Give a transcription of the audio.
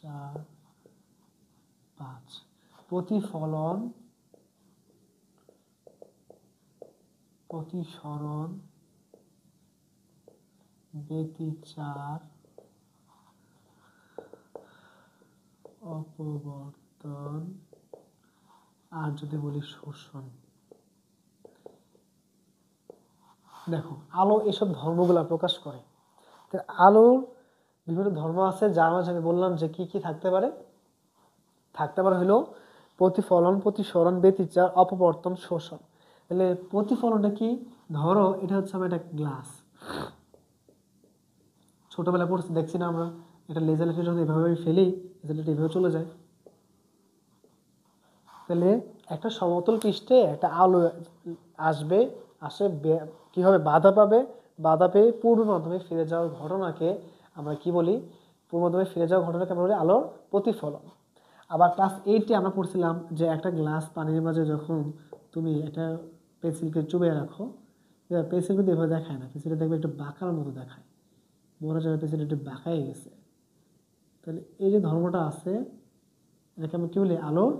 4 5 প্রতিফলন প্রতিসরণ ব্যতিচার অপবর্তন আর যদি বলি শোষণ। দেখো আলো এসব ধর্মগুলা প্রকাশ করে। আলোর বিভিন্ন ধর্ম আছে, যার মাঝে আমি বললাম যে কি কি থাকতে পারে হলো প্রতিফলন, প্রতিসরণ, ব্যতিচার, অপবর্তন, শোষণ। তাহলে প্রতিফলনটা কি? ধরো এটা হচ্ছে আমার একটা গ্লাস, ছোটবেলা পড়ছি দেখছি না আমরা, এটা লেজার লাইটে যখন এভাবে ফেলি লেজার লাইট এভাবে চলে যায়। তাহলে একটা সমতল পৃষ্ঠে একটা আলো আসবে, কি হবে? বাধা পেয়ে পূর্ব মাধ্যমে ফিরে যাওয়ার ঘটনাকে আমরা কি বলি? পূর্ব মাধ্যমে ফিরে যাওয়ার ঘটনাকে আমরা বলি আলোর প্রতিফলন। আবার ক্লাস 8-এ আমরা পড়ছিলাম যে একটা গ্লাস পানির মাঝে যখন তুমি একটা পেন্সিলকে চুবিয়ে রাখো, পেন্সিল কিন্তু এভাবে দেখায় না, পেন্সিলটা দেখবে একটু বাঁকার মতো দেখায়, মনে হয় পেন্সিল একটু বাঁকাই গেছে। তাহলে এই যে ধর্মটা আছে এটাকে আমরা কি বলি? আলোর